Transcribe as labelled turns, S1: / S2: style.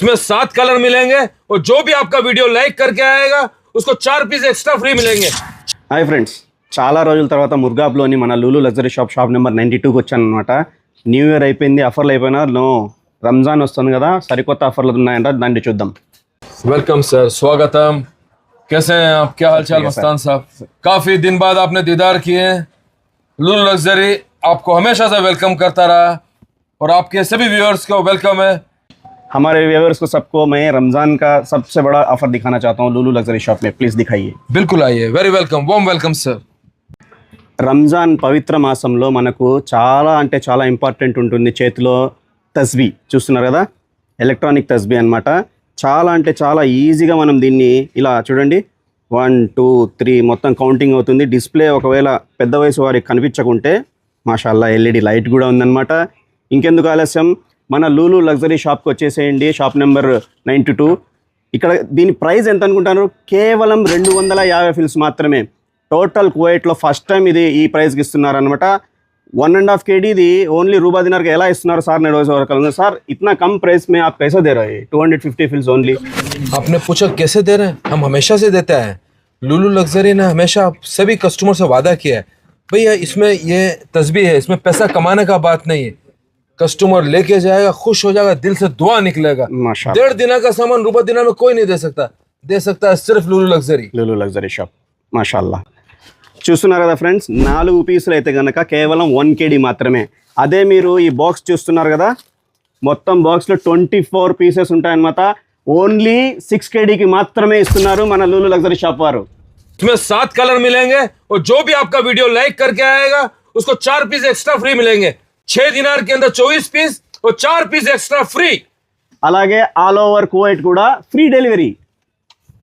S1: इसमें 7 कलर मिलेंगे और जो भी आपका वीडियो लाइक करके आएगा उसको 4 पीस एक्स्ट्रा फ्री मिलेंगे।
S2: హాయ్ ఫ్రెండ్స్, చాలా రోజుల తర్వాత ముర్గాబ్లోని మన లూలు లగ్జరీ షాప్ నెంబర్ 92కి వచ్చాను అనమాట. న్యూ ఇయర్ అయిపోయింది, ఆఫర్లు అయిపోయినా రంజాన్ వస్తుంది కదా, సరికొత్త ఆఫర్లు ఉన్నాయంట, దాన్ని చూద్దాం.
S1: वेलकम सर, स्वागतम। कैसे हैं आप? क्या हाल चाल मस्तान साहब? काफी दिन बाद आपने दीदार किए। लूलू लग्जरी आपको हमेशा से वेलकम करता रहा और आपके सभी व्यूअर्स को वेलकम है।
S2: हमारे व्यूअर्स को सबको मैं रमज़ान का सबसे बड़ा ऑफर दिखाना चाहता हूँ लूलू लग्जरी शॉप में. प्लीज़ दिखाइए.
S1: बिल्कुल आइए, very welcome, warm welcome sir.
S2: Ramzan పవిత్ర మాసంలో మనకు చాలా అంటే చాలా ఇంపార్టెంట్ ఉంటుంది. చేతిలో తస్బీ చూస్తున్నారు కదా, ఎలక్ట్రానిక్ తస్బీ అన్నమాట. చాలా అంటే చాలా ఈజీగా మనం దీన్ని ఇలా చూడండి, 1 2 3 మొత్తం కౌంటింగ్ అవుతుంది. డిస్ప్లే ఒకవేళ పెద్ద వయసు వారికి కనిపించకుంటే మాషాల్లా ఎల్ఈడి లైట్ కూడా ఉందన్నమాట. ఇంకెందుకు ఆలస్యం, మన లూలు లగ్జరీ షాప్కి వచ్చేసేయండి. Shop number 92. ఇక్కడ దీని ప్రైస్ ఎంత అనుకుంటారు? కేవలం 250 ఫిల్స్ మాత్రమే. టోటల్ కువైట్లో ఫస్ట్ టైం ఇది ఈ ప్రైస్కి ఇస్తున్నారు అనమాట. 1.5 kg ఇది ఓన్లీ రూబా దినార్కి ఎలా ఇస్తున్నారు సార్? నేను రోజు సార్ इतना कम प्राइस में आप कैसे दे रहे हैं? 250 फिल्स ओनली.
S1: आपने पूछा कैसे दे रहे हैं? हम हमेशा से देते हैं। लूलू लग्जरी ने हमेशा सभी कस्टमर से वादा किया है, भैया इसमें ये तस्बीह है, इसमें पैसा कमाने का बात नहीं है। कस्टमर लेके जाएगा, खुश हो जाएगा, दिल से दुआ निकलेगा।
S2: माशाल्लाह.
S1: 1.5 दिना का सामान रूबा दिना में कोई नहीं दे सकता है सिर्फ Lulu luxury.
S2: Lulu luxury shop మాషాల్లా. చూస్తున్నారు కదా ఫ్రెండ్స్, 4 పీసులు అయితే కనుక కేవలం 1 kg మాత్రమే. అదే మీరు ఈ బాక్స్ చూస్తున్నారు కదా, మొత్తం బాక్స్లో 24 పీసెస్ ఉంటాయన్నమాట. ఓన్లీ 6 kgకి మాత్రమే ఇస్తున్నారు మన లూలు లగ్జరీ షాప్ వారు.
S1: इसमें 7 कलर मिलेंगे और जो भी आपका वीडियो लाइक करके आएगा उसको 4 पीस एक्स्ट्रा फ्री मिलेंगे। 6 दिनार के अंदर 24 पीस और 4 पीस एक्स्ट्रा फ्री.
S2: అలాగే ఆల్ ఓవర్ కువైట్ కూడా ఫ్రీ డెలివరీ.